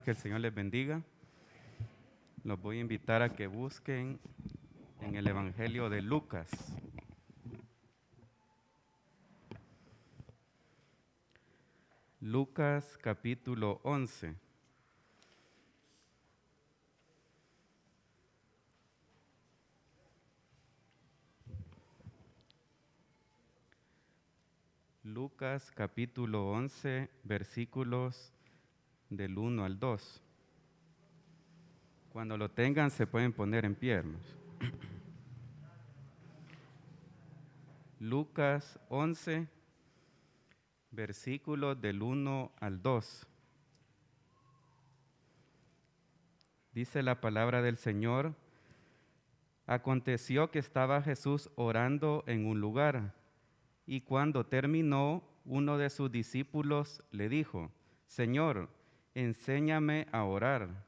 Que el Señor les bendiga. Los voy a invitar a que busquen en el Evangelio de Lucas. Lucas capítulo 11. Lucas capítulo 11, versículos del 1 al 2. Cuando lo tengan se pueden poner en pie, hermanos. Lucas 11, versículos del 1 al 2. Dice la palabra del Señor: Aconteció que estaba Jesús orando en un lugar, y cuando terminó, uno de sus discípulos le dijo: Señor, enséñame a orar,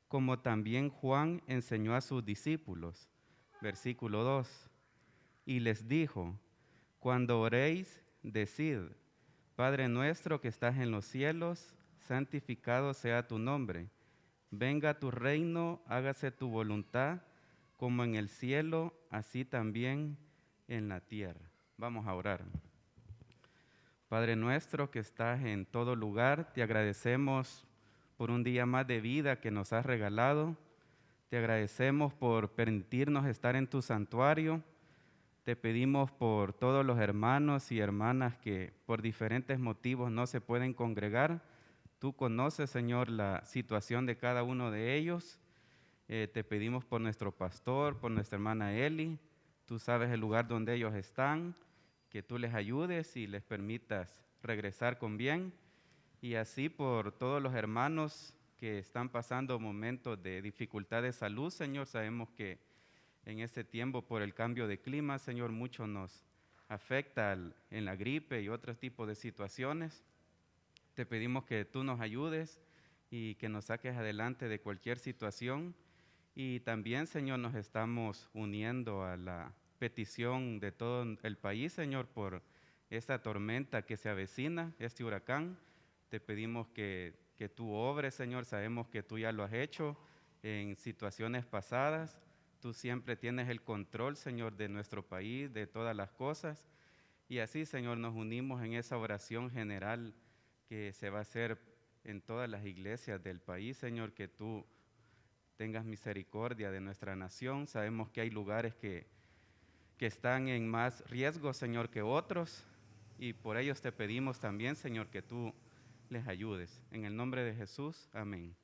como también Juan enseñó a sus discípulos. Versículo 2. Y les dijo: Cuando oréis, decid: Padre nuestro que estás en los cielos, santificado sea tu nombre. Venga tu reino, hágase tu voluntad, como en el cielo, así también en la tierra. Vamos a orar. Padre nuestro que estás en todo lugar, te agradecemos por un día más de vida que nos has regalado. Te agradecemos por permitirnos estar en tu santuario. Te pedimos por todos los hermanos y hermanas que por diferentes motivos no se pueden congregar. Tú conoces, Señor, la situación de cada uno de ellos. Te pedimos por nuestro pastor, por nuestra hermana Eli. Tú sabes el lugar donde ellos están, que tú les ayudes y les permitas regresar con bien. Y así por todos los hermanos que están pasando momentos de dificultad de salud, Señor, sabemos que en este tiempo por el cambio de clima, Señor, mucho nos afecta en la gripe y otros tipos de situaciones. Te pedimos que tú nos ayudes y que nos saques adelante de cualquier situación. Y también, Señor, nos estamos uniendo a la petición de todo el país, Señor, por esta tormenta que se avecina, este huracán. Te pedimos que tú obres, Señor. Sabemos que tú ya lo has hecho en situaciones pasadas. Tú siempre tienes el control, Señor, de nuestro país, de todas las cosas. Y así, Señor, nos unimos en esa oración general que se va a hacer en todas las iglesias del país, Señor, que tú tengas misericordia de nuestra nación. Sabemos que hay lugares que están en más riesgo, Señor, que otros, y por ellos te pedimos también, Señor, que tú les ayudes. En el nombre de Jesús, amén.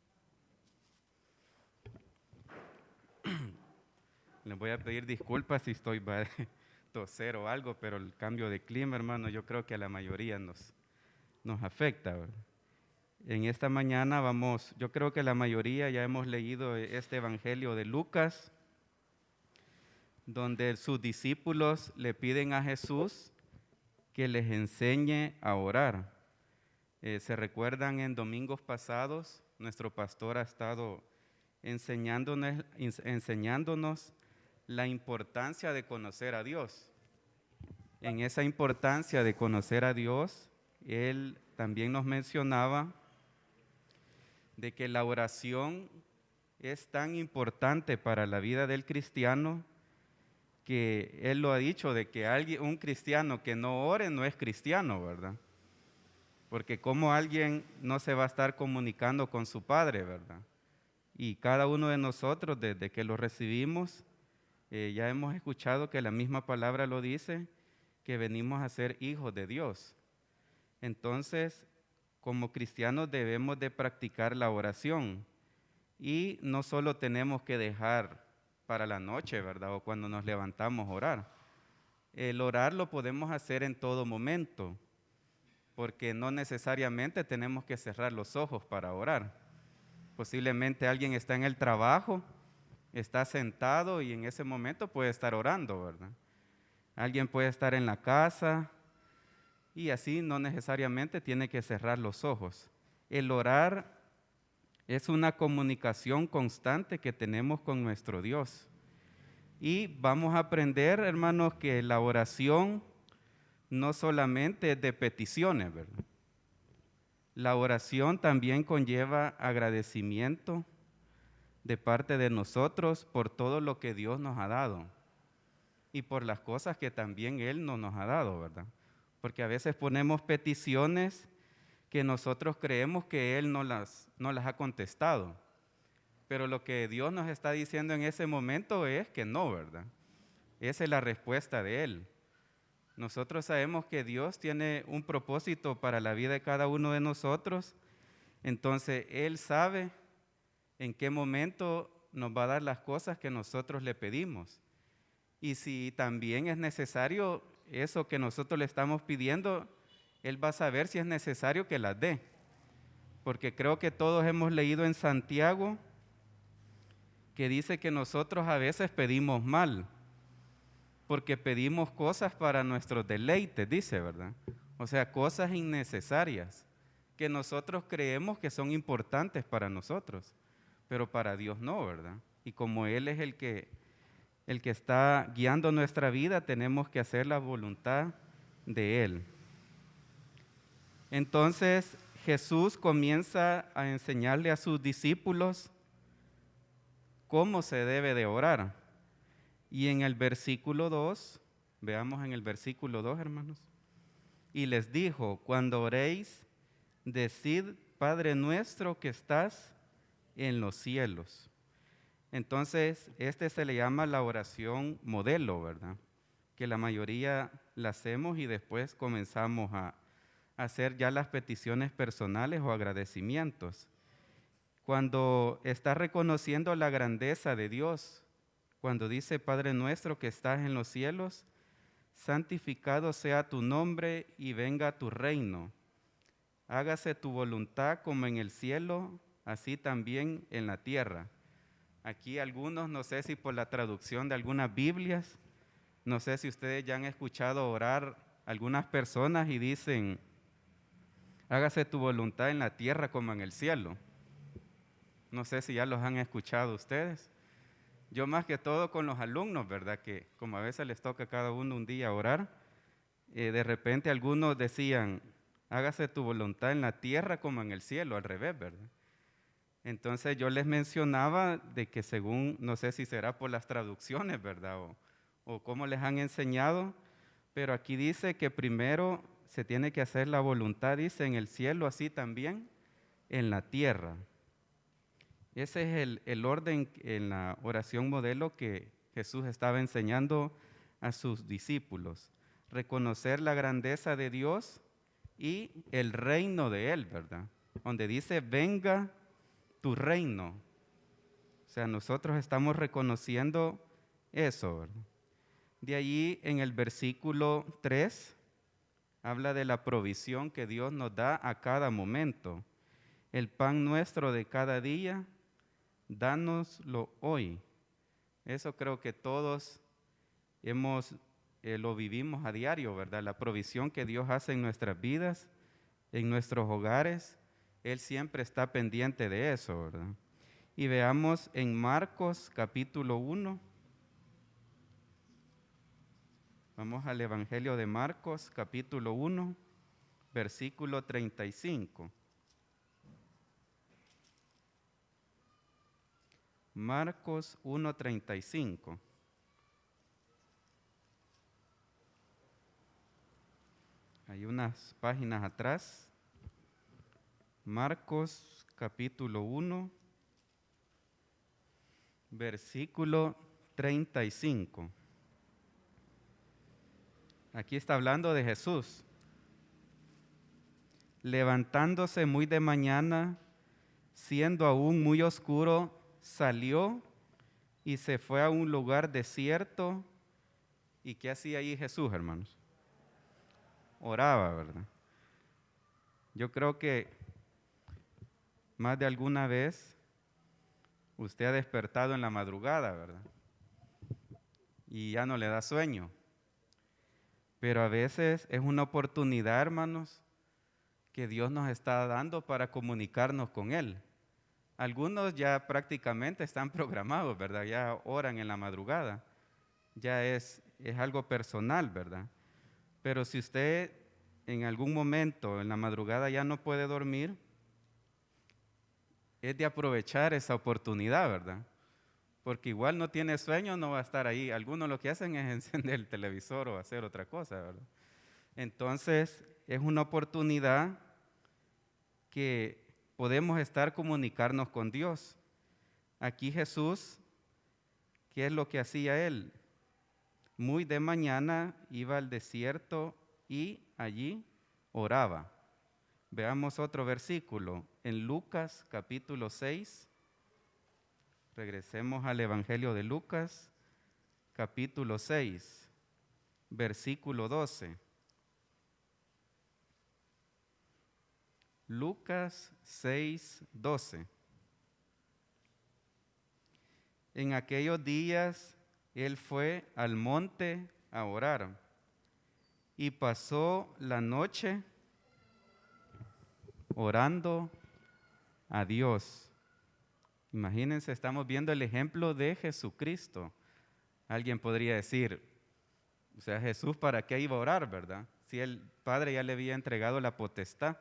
Les voy a pedir disculpas si estoy toser o algo, pero el cambio de clima, hermano, yo creo que a la mayoría nos afecta, ¿verdad? En esta mañana yo creo que la mayoría ya hemos leído este Evangelio de Lucas, donde sus discípulos le piden a Jesús que les enseñe a orar. Se recuerdan en domingos pasados, nuestro pastor ha estado enseñándonos la importancia de conocer a Dios. En esa importancia de conocer a Dios, él también nos mencionaba de que la oración es tan importante para la vida del cristiano que él lo ha dicho, de que un cristiano que no ore no es cristiano, ¿verdad? Porque como alguien no se va a estar comunicando con su Padre, ¿verdad? Y cada uno de nosotros, desde que lo recibimos, ya hemos escuchado que la misma palabra lo dice, que venimos a ser hijos de Dios. Entonces, como cristianos debemos de practicar la oración y no solo tenemos que dejar para la noche, ¿verdad? O cuando nos levantamos a orar. El orar lo podemos hacer en todo momento, porque no necesariamente tenemos que cerrar los ojos para orar. Posiblemente alguien está en el trabajo, está sentado y en ese momento puede estar orando, ¿verdad? Alguien puede estar en la casa y así no necesariamente tiene que cerrar los ojos. El orar es una comunicación constante que tenemos con nuestro Dios. Y vamos a aprender, hermanos, que la oración no solamente es de peticiones, ¿verdad? La oración también conlleva agradecimiento de parte de nosotros por todo lo que Dios nos ha dado y por las cosas que también Él no nos ha dado, ¿verdad? Porque a veces ponemos peticiones que nosotros creemos que Él no las ha contestado, pero lo que Dios nos está diciendo en ese momento es que no, ¿verdad? Esa es la respuesta de Él. Nosotros sabemos que Dios tiene un propósito para la vida de cada uno de nosotros, entonces Él sabe en qué momento nos va a dar las cosas que nosotros le pedimos. Y si también es necesario eso que nosotros le estamos pidiendo, Él va a saber si es necesario que las dé. Porque creo que todos hemos leído en Santiago que dice que nosotros a veces pedimos mal, porque pedimos cosas para nuestros deleites, dice, ¿verdad? O sea, cosas innecesarias que nosotros creemos que son importantes para nosotros, pero para Dios no, ¿verdad? Y como Él es el que está guiando nuestra vida, tenemos que hacer la voluntad de Él. Entonces Jesús comienza a enseñarle a sus discípulos cómo se debe de orar. Y en el versículo 2, veamos en el versículo 2, hermanos, y les dijo, cuando oréis, decid, Padre nuestro que estás en los cielos. Entonces, se le llama la oración modelo, ¿verdad? Que la mayoría la hacemos y después comenzamos a hacer ya las peticiones personales o agradecimientos. Cuando está reconociendo la grandeza de Dios, cuando dice, Padre nuestro que estás en los cielos, santificado sea tu nombre y venga tu reino. Hágase tu voluntad como en el cielo, así también en la tierra. Aquí algunos, no sé si por la traducción de algunas Biblias, no sé si ustedes ya han escuchado orar algunas personas y dicen, hágase tu voluntad en la tierra como en el cielo. No sé si ya los han escuchado ustedes. Yo más que todo con los alumnos, ¿verdad? Que como a veces les toca a cada uno un día orar, de repente algunos decían, hágase tu voluntad en la tierra como en el cielo, al revés, ¿verdad? Entonces yo les mencionaba de que según, no sé si será por las traducciones, ¿verdad? O cómo les han enseñado, pero aquí dice que primero se tiene que hacer la voluntad, dice, en el cielo, así también en la tierra. Ese es el orden en la oración modelo que Jesús estaba enseñando a sus discípulos. Reconocer la grandeza de Dios y el reino de Él, ¿verdad? Donde dice, venga tu reino. O sea, nosotros estamos reconociendo eso, ¿verdad? De allí en el versículo 3 habla de la provisión que Dios nos da a cada momento. El pan nuestro de cada día, dánoslo hoy. Eso creo que todos lo vivimos a diario, ¿verdad? La provisión que Dios hace en nuestras vidas, en nuestros hogares, Él siempre está pendiente de eso, ¿verdad? Y veamos en Marcos capítulo 1. Vamos al Evangelio de Marcos capítulo 1, versículo 35. Marcos 1:35. Hay unas páginas atrás. Marcos capítulo 1, versículo 35. Aquí está hablando de Jesús. Levantándose muy de mañana, siendo aún muy oscuro, salió y se fue a un lugar desierto. ¿Y qué hacía ahí Jesús, hermanos? Oraba, ¿verdad? Yo creo que más de alguna vez usted ha despertado en la madrugada, ¿verdad? Y ya no le da sueño. Pero a veces es una oportunidad, hermanos, que Dios nos está dando para comunicarnos con Él. Algunos ya prácticamente están programados, ¿verdad? Ya oran en la madrugada. Ya es algo personal, ¿verdad? Pero si usted en algún momento en la madrugada ya no puede dormir, es de aprovechar esa oportunidad, ¿verdad? Porque igual no tiene sueño, no va a estar ahí. Algunos lo que hacen es encender el televisor o hacer otra cosa, ¿verdad? Entonces, es una oportunidad que podemos estar comunicarnos con Dios. Aquí Jesús, ¿qué es lo que hacía él? Muy de mañana iba al desierto y allí oraba. Veamos otro versículo en Lucas capítulo 6. Regresemos al Evangelio de Lucas capítulo 6, versículo 12. Lucas 6, 12. En aquellos días él fue al monte a orar y pasó la noche orando a Dios. Imagínense, estamos viendo el ejemplo de Jesucristo. Alguien podría decir, o sea, Jesús, ¿para qué iba a orar, verdad? Si el Padre ya le había entregado la potestad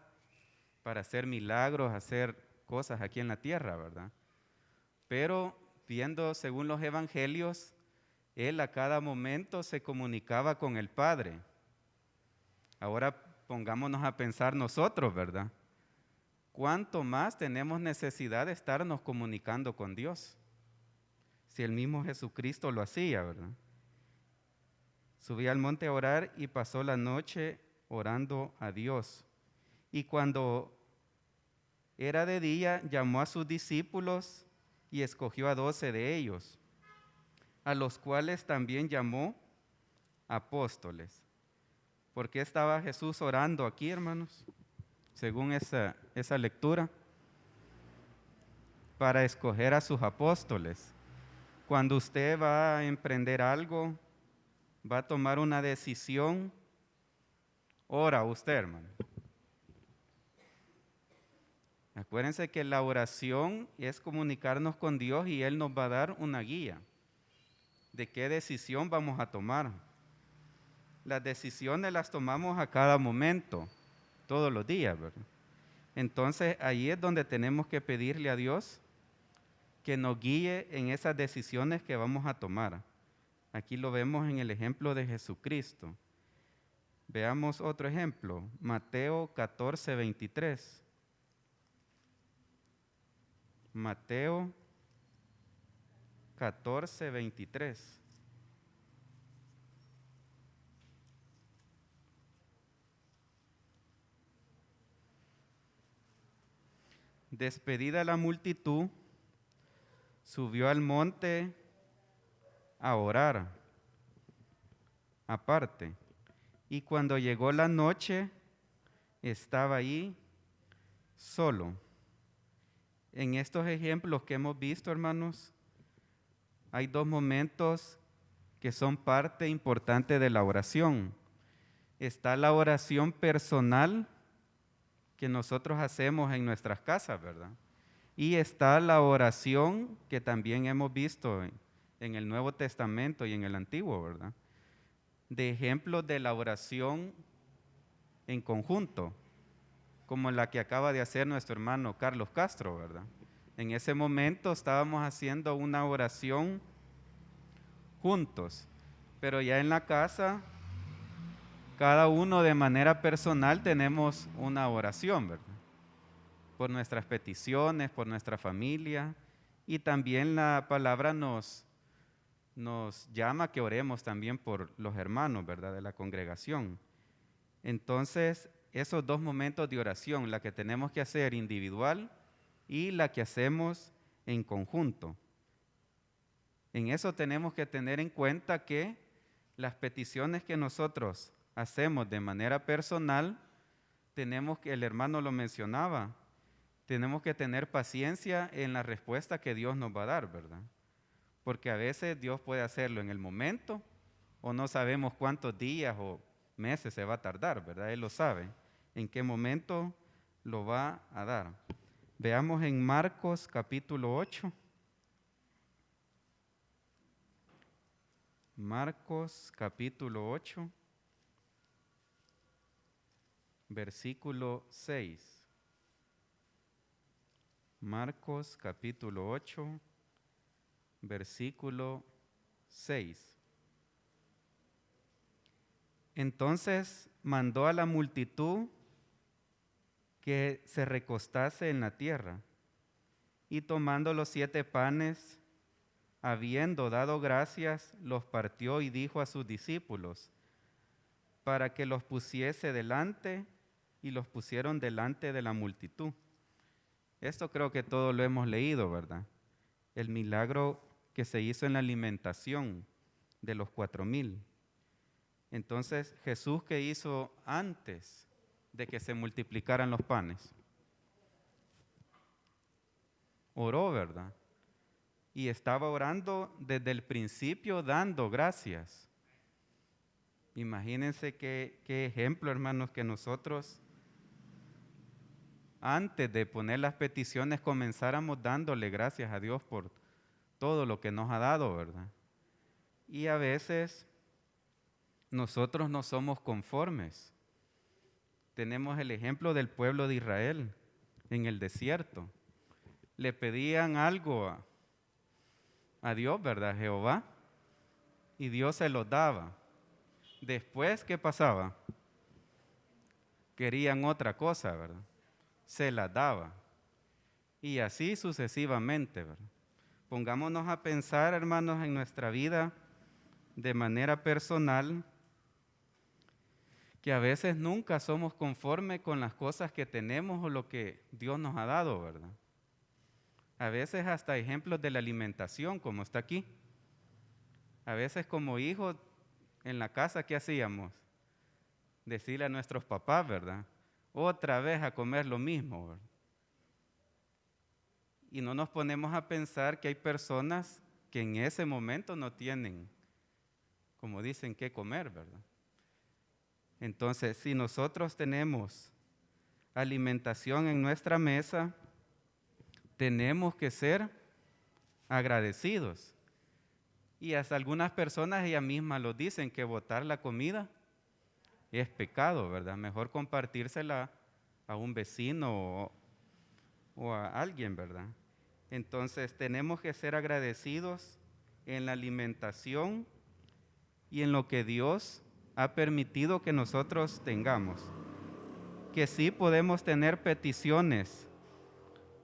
para hacer milagros, hacer cosas aquí en la tierra, ¿verdad? Pero viendo según los evangelios, él a cada momento se comunicaba con el Padre. Ahora pongámonos a pensar nosotros, ¿verdad? ¿Cuánto más tenemos necesidad de estarnos comunicando con Dios? Si el mismo Jesucristo lo hacía, ¿verdad? Subía al monte a orar y pasó la noche orando a Dios. Y cuando era de día, llamó a sus discípulos y escogió a 12 de ellos, a los cuales también llamó apóstoles. ¿Por qué estaba Jesús orando aquí, hermanos? Según esa lectura, para escoger a sus apóstoles. Cuando usted va a emprender algo, va a tomar una decisión, ora usted, hermano. Acuérdense que la oración es comunicarnos con Dios y Él nos va a dar una guía de qué decisión vamos a tomar. Las decisiones las tomamos a cada momento, todos los días, ¿verdad? Entonces ahí es donde tenemos que pedirle a Dios que nos guíe en esas decisiones que vamos a tomar. Aquí lo vemos en el ejemplo de Jesucristo. Veamos otro ejemplo, Mateo 14, 23. Mateo 14, 23. Despedida la multitud, subió al monte a orar, aparte. Y cuando llegó la noche, estaba ahí solo. En estos ejemplos que hemos visto, hermanos, hay dos momentos que son parte importante de la oración. Está la oración personal que nosotros hacemos en nuestras casas, ¿verdad? Y está la oración que también hemos visto en el Nuevo Testamento y en el Antiguo, ¿verdad? De ejemplos de la oración en conjunto, como la que acaba de hacer nuestro hermano Carlos Castro, ¿verdad? En ese momento estábamos haciendo una oración juntos, pero ya en la casa, cada uno de manera personal tenemos una oración, ¿verdad? Por nuestras peticiones, por nuestra familia, y también la palabra nos llama a que oremos también por los hermanos, ¿verdad? De la congregación. Entonces, esos dos momentos de oración, la que tenemos que hacer individual y la que hacemos en conjunto. En eso tenemos que tener en cuenta que las peticiones que nosotros hacemos de manera personal, tenemos que, el hermano lo mencionaba, tenemos que tener paciencia en la respuesta que Dios nos va a dar, ¿verdad? Porque a veces Dios puede hacerlo en el momento o no sabemos cuántos días o meses se va a tardar, ¿verdad? Él lo sabe en qué momento lo va a dar. Veamos en Marcos capítulo 8. Marcos capítulo 8. versículo 6. Marcos capítulo 8, versículo 6. Entonces mandó a la multitud que se recostase en la tierra, y tomando los 7 panes, habiendo dado gracias, los partió y dijo a sus discípulos, para que los pusiese delante, y los pusieron delante de la multitud. Esto creo que todos lo hemos leído, ¿verdad? El milagro que se hizo en la alimentación de los 4,000. Entonces, Jesús, ¿qué hizo antes de que se multiplicaran los panes? Oró, ¿verdad? Y estaba orando desde el principio dando gracias. Imagínense qué ejemplo, hermanos, que nosotros antes de poner las peticiones comenzáramos dándole gracias a Dios por todo lo que nos ha dado, ¿verdad? Y a veces nosotros no somos conformes. Tenemos el ejemplo del pueblo de Israel en el desierto. Le pedían algo a Dios, ¿verdad? Jehová, y Dios se los daba. Después, ¿qué pasaba? Querían otra cosa, ¿verdad? Se las daba. Y así sucesivamente, ¿verdad? Pongámonos a pensar, hermanos, en nuestra vida de manera personal, que a veces nunca somos conformes con las cosas que tenemos o lo que Dios nos ha dado, ¿verdad? A veces hasta ejemplos de la alimentación, como está aquí. A veces como hijos en la casa, ¿qué hacíamos? Decirle a nuestros papás, ¿verdad? Otra vez a comer lo mismo, ¿verdad? Y no nos ponemos a pensar que hay personas que en ese momento no tienen, como dicen, qué comer, ¿verdad? Entonces, si nosotros tenemos alimentación en nuestra mesa, tenemos que ser agradecidos. Y hasta algunas personas ellas mismas lo dicen, que botar la comida es pecado, ¿verdad? Mejor compartírsela a un vecino o a alguien, ¿verdad? Entonces tenemos que ser agradecidos en la alimentación y en lo que Dios ha permitido que nosotros tengamos. Que sí podemos tener peticiones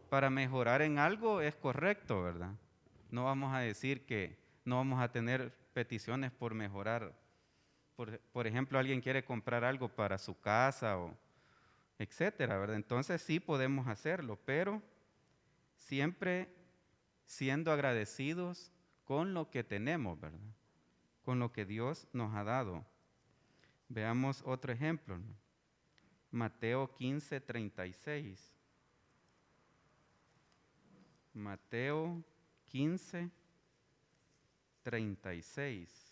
para mejorar en algo, es correcto, ¿verdad? No vamos a decir que no vamos a tener peticiones por mejorar. Por ejemplo, alguien quiere comprar algo para su casa o etcétera, ¿verdad? Entonces sí podemos hacerlo, pero siempre siendo agradecidos con lo que tenemos, ¿verdad? Con lo que Dios nos ha dado. Veamos otro ejemplo, ¿no? Mateo 15:36. Mateo 15:36.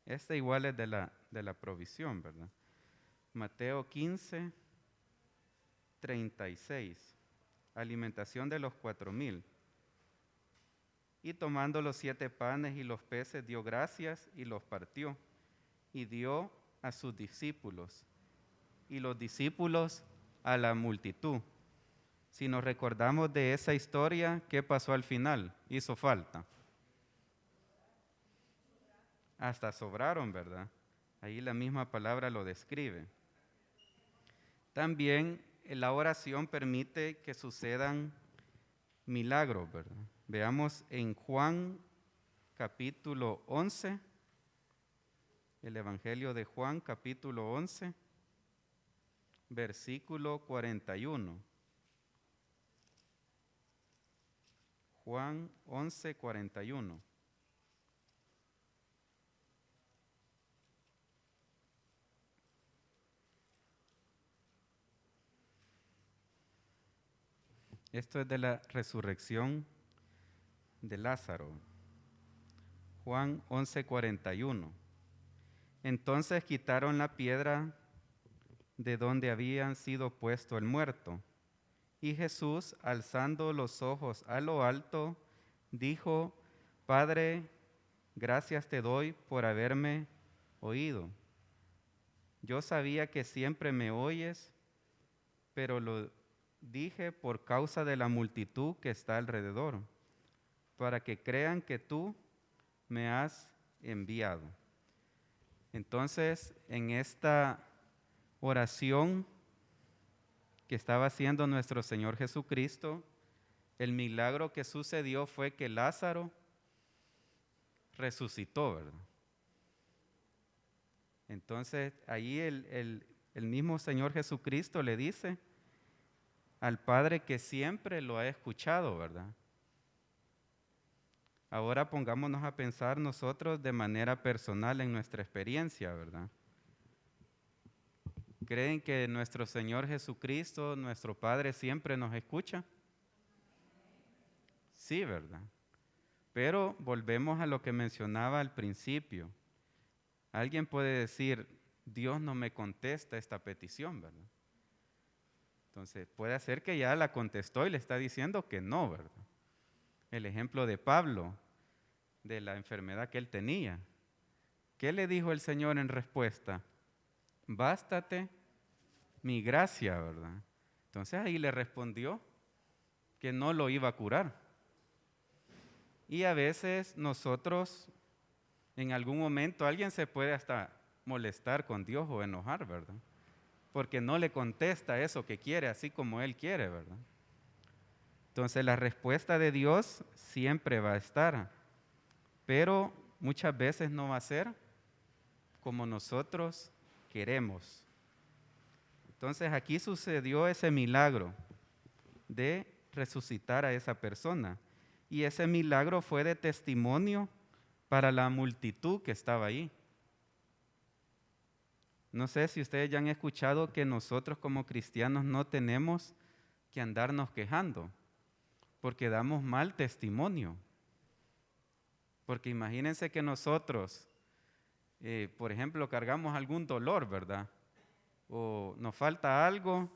Este igual es de la provisión, ¿verdad? Mateo 15:36. Alimentación de los 4,000. Y tomando los 7 panes y los peces, dio gracias y los partió. Y dio a sus discípulos. Y los discípulos a la multitud. Si nos recordamos de esa historia, ¿qué pasó al final? Hizo falta. Hasta sobraron, ¿verdad? Ahí la misma palabra lo describe. También la oración permite que sucedan milagros, ¿verdad? Veamos en Juan capítulo 11, el Evangelio de Juan capítulo 11, versículo 41. Juan 11, 41. Esto es de la resurrección de Lázaro. Juan 11, 41. Entonces quitaron la piedra de donde habían sido puesto el muerto. Y Jesús, alzando los ojos a lo alto, dijo: Padre, gracias te doy por haberme oído. Yo sabía que siempre me oyes, pero lo dije por causa de la multitud que está alrededor, para que crean que tú me has enviado. Entonces, en esta oración que estaba haciendo nuestro Señor Jesucristo, el milagro que sucedió fue que Lázaro resucitó, ¿verdad? Entonces, ahí el mismo Señor Jesucristo le dice al Padre que siempre lo ha escuchado, ¿verdad? Ahora pongámonos a pensar nosotros de manera personal en nuestra experiencia, ¿verdad? ¿Creen que nuestro Señor Jesucristo, nuestro Padre, siempre nos escucha? Sí, ¿verdad? Pero volvemos a lo que mencionaba al principio. Alguien puede decir, Dios no me contesta esta petición, ¿verdad? Entonces, puede ser que ya la contestó y le está diciendo que no, ¿verdad? El ejemplo de Pablo, de la enfermedad que él tenía. ¿Qué le dijo el Señor en respuesta? Bástate mi gracia, ¿verdad? Entonces ahí le respondió que no lo iba a curar. Y a veces nosotros, en algún momento, alguien se puede hasta molestar con Dios o enojar, ¿verdad? Porque no le contesta eso que quiere, así como Él quiere, ¿verdad? Entonces la respuesta de Dios siempre va a estar, pero muchas veces no va a ser como nosotros queremos. Entonces aquí sucedió ese milagro de resucitar a esa persona. Y ese milagro fue de testimonio para la multitud que estaba ahí. No sé si ustedes ya han escuchado que nosotros como cristianos no tenemos que andarnos quejando, porque damos mal testimonio. Porque imagínense que nosotros, por ejemplo, cargamos algún dolor, ¿verdad? O nos falta algo,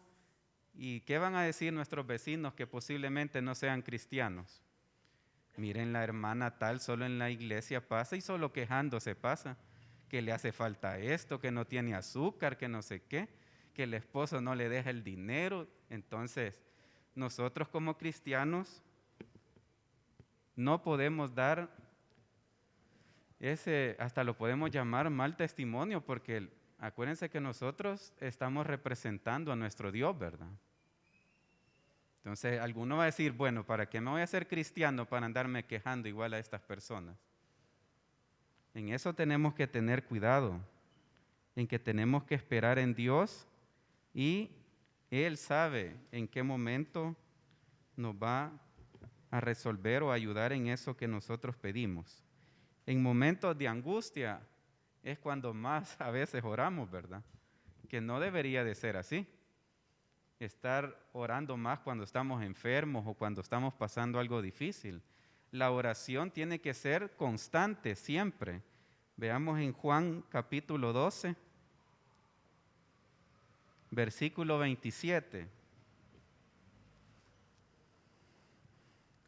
¿y qué van a decir nuestros vecinos que posiblemente no sean cristianos? Miren, la hermana tal solo en la iglesia pasa y solo quejándose pasa, que le hace falta esto, que no tiene azúcar, que no sé qué, que el esposo no le deja el dinero. Entonces, nosotros como cristianos no podemos dar ese, hasta lo podemos llamar mal testimonio, porque acuérdense que nosotros estamos representando a nuestro Dios, ¿verdad? Entonces, alguno va a decir, bueno, ¿para qué me voy a hacer cristiano para andarme quejando igual a estas personas? En eso tenemos que tener cuidado, en que tenemos que esperar en Dios y Él sabe en qué momento nos va a resolver o ayudar en eso que nosotros pedimos. En momentos de angustia es cuando más a veces oramos, ¿verdad? Que no debería de ser así. Estar orando más cuando estamos enfermos o cuando estamos pasando algo difícil. La oración tiene que ser constante siempre. Veamos en Juan capítulo 12, versículo 27.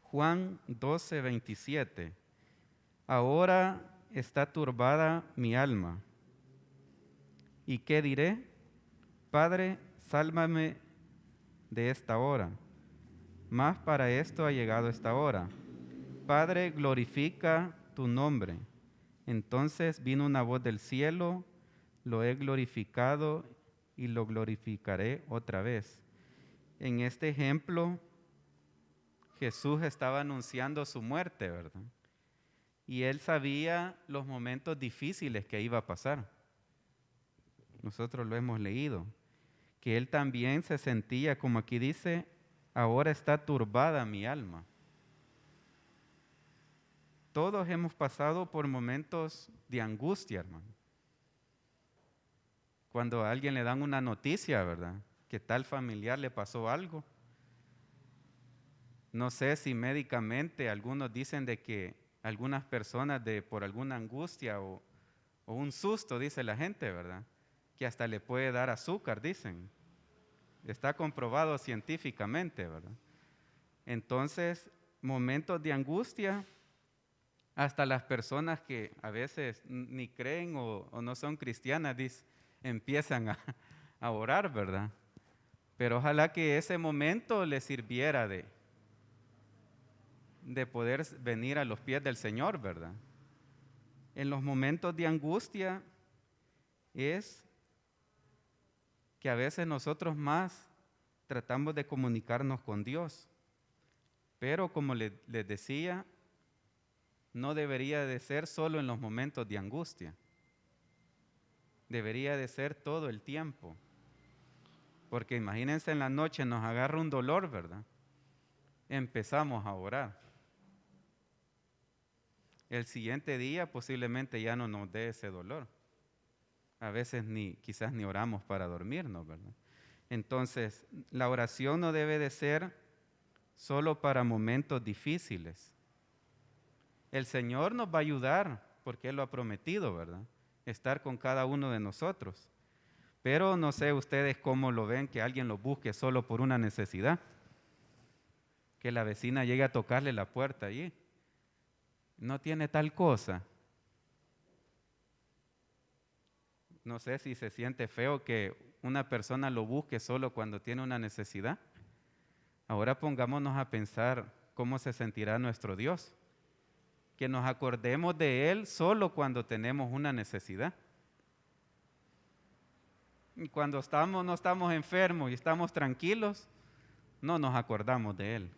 Juan 12, 27. Ahora está turbada mi alma. ¿Y qué diré? Padre, sálvame de esta hora. Mas para esto ha llegado esta hora. Padre, glorifica tu nombre. Entonces vino una voz del cielo, lo he glorificado y lo glorificaré otra vez. En este ejemplo, Jesús estaba anunciando su muerte, ¿verdad? Y él sabía los momentos difíciles que iba a pasar. Nosotros lo hemos leído. Que él también se sentía, como aquí dice, ahora está turbada mi alma. Todos hemos pasado por momentos de angustia, hermano. Cuando a alguien le dan una noticia, ¿verdad? Que tal familiar le pasó algo. No sé si médicamente algunos dicen de que algunas personas por alguna angustia o un susto, dice la gente, ¿verdad? Que hasta le puede dar azúcar, dicen. Está comprobado científicamente, ¿verdad? Entonces, momentos de angustia Hasta las personas que a veces ni creen o no son cristianas, empiezan a orar, ¿verdad? Pero ojalá que ese momento les sirviera de poder venir a los pies del Señor, ¿verdad? En los momentos de angustia es que a veces nosotros más tratamos de comunicarnos con Dios. Pero como les decía, no debería de ser solo en los momentos de angustia. Debería de ser todo el tiempo. Porque imagínense, en la noche nos agarra un dolor, ¿verdad? Empezamos a orar. El siguiente día posiblemente ya no nos dé ese dolor. A veces quizás ni oramos para dormirnos, ¿verdad? Entonces, la oración no debe de ser solo para momentos difíciles. El Señor nos va a ayudar porque Él lo ha prometido, ¿verdad? Estar con cada uno de nosotros. Pero no sé ustedes cómo lo ven, que alguien lo busque solo por una necesidad. Que la vecina llegue a tocarle la puerta allí. No tiene tal cosa. No sé si se siente feo que una persona lo busque solo cuando tiene una necesidad. Ahora pongámonos a pensar cómo se sentirá nuestro Dios. Que nos acordemos de Él solo cuando tenemos una necesidad. Y cuando no estamos enfermos y estamos tranquilos, no nos acordamos de Él.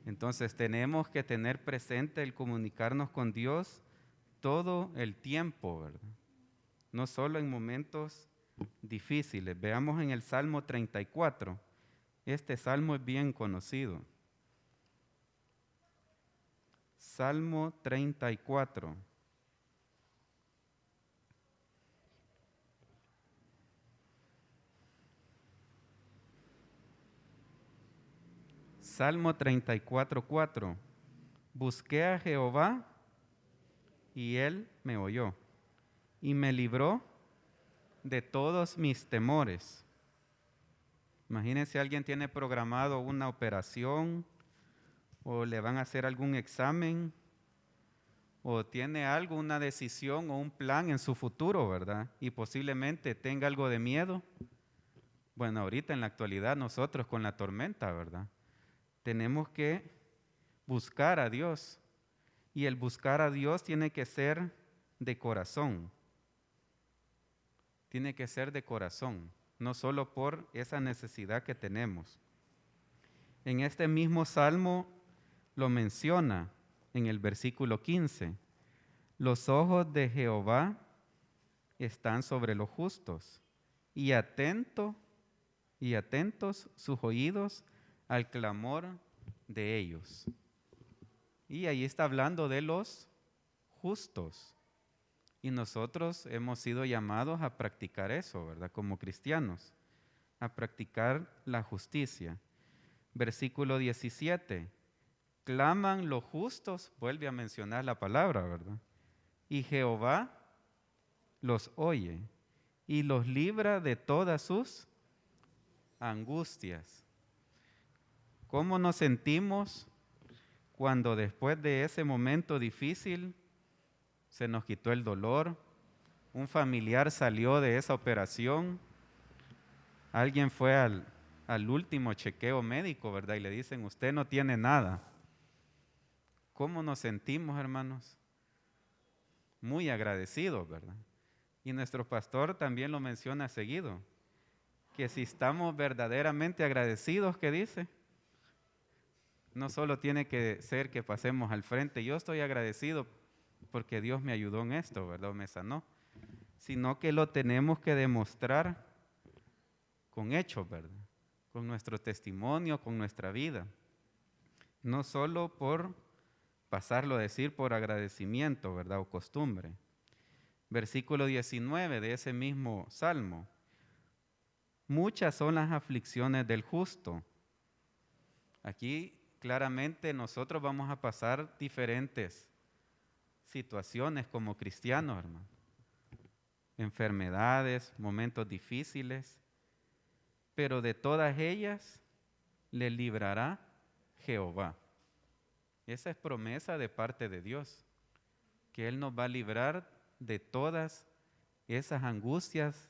Entonces tenemos que tener presente el comunicarnos con Dios todo el tiempo, ¿verdad? No solo en momentos difíciles. Veamos en el Salmo 34. Este salmo es bien conocido. Salmo 34. Salmo 34:4. Busqué a Jehová y Él me oyó y me libró de todos mis temores. Imagínense, alguien tiene programado una operación o le van a hacer algún examen o tiene algo, una decisión o un plan en su futuro, ¿verdad? Y posiblemente tenga algo de miedo. Bueno, ahorita en la actualidad nosotros con la tormenta, ¿verdad? Tenemos que buscar a Dios. Y el buscar a Dios tiene que ser de corazón. Tiene que ser de corazón, no solo por esa necesidad que tenemos. En este mismo salmo lo menciona en el versículo 15. Los ojos de Jehová están sobre los justos y atentos sus oídos al clamor de ellos. Y ahí está hablando de los justos. Y nosotros hemos sido llamados a practicar eso, ¿verdad? Como cristianos, a practicar la justicia. Versículo 17. Claman los justos, vuelve a mencionar la palabra, ¿verdad? Y Jehová los oye y los libra de todas sus angustias. ¿Cómo nos sentimos cuando después de ese momento difícil se nos quitó el dolor, un familiar salió de esa operación, alguien fue al último chequeo médico, ¿verdad? Y le dicen, usted no tiene nada? ¿Cómo nos sentimos, hermanos? Muy agradecidos, ¿verdad? Y nuestro pastor también lo menciona seguido, que si estamos verdaderamente agradecidos, ¿qué dice? No solo tiene que ser que pasemos al frente, yo estoy agradecido porque Dios me ayudó en esto, ¿verdad? Me sanó. Sino que lo tenemos que demostrar con hechos, ¿verdad? Con nuestro testimonio, con nuestra vida. No solo por pasarlo a decir por agradecimiento, ¿verdad? O costumbre. Versículo 19 de ese mismo salmo. Muchas son las aflicciones del justo. Aquí claramente nosotros vamos a pasar diferentes situaciones como cristianos, hermano. Enfermedades, momentos difíciles, pero de todas ellas le librará Jehová. Esa es promesa de parte de Dios, que Él nos va a librar de todas esas angustias,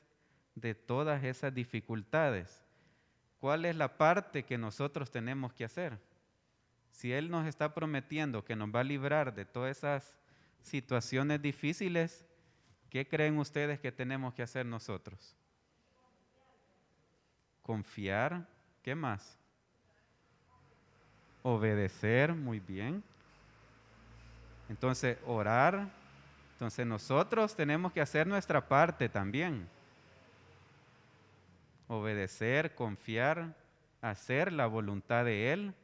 de todas esas dificultades. ¿Cuál es la parte que nosotros tenemos que hacer? Si Él nos está prometiendo que nos va a librar de todas esas situaciones difíciles, ¿qué creen ustedes que tenemos que hacer nosotros? Confiar. ¿Qué más? Obedecer, muy bien. Entonces, orar. Entonces, nosotros tenemos que hacer nuestra parte también. Obedecer, confiar, hacer la voluntad de Él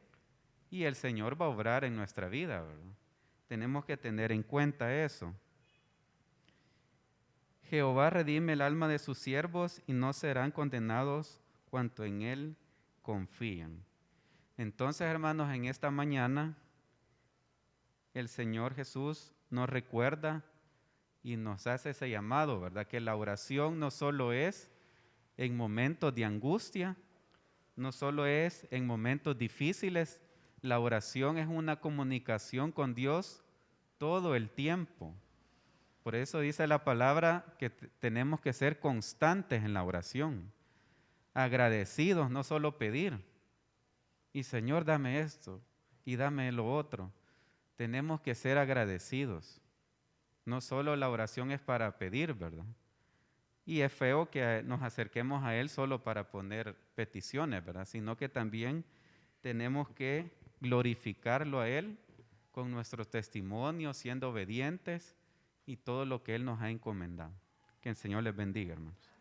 y el Señor va a obrar en nuestra vida, ¿verdad? Tenemos que tener en cuenta eso. Jehová redime el alma de sus siervos y no serán condenados cuanto en Él confían. Entonces, hermanos, en esta mañana el Señor Jesús nos recuerda y nos hace ese llamado, ¿verdad? Que la oración no solo es en momentos de angustia, no solo es en momentos difíciles, la oración es una comunicación con Dios todo el tiempo. Por eso dice la palabra que tenemos que ser constantes en la oración, agradecidos, no solo pedir. Y Señor, dame esto y dame lo otro. Tenemos que ser agradecidos. No solo la oración es para pedir, ¿verdad? Y es feo que nos acerquemos a Él solo para poner peticiones, ¿verdad? Sino que también tenemos que glorificarlo a Él con nuestros testimonios, siendo obedientes y todo lo que Él nos ha encomendado. Que el Señor les bendiga, hermanos.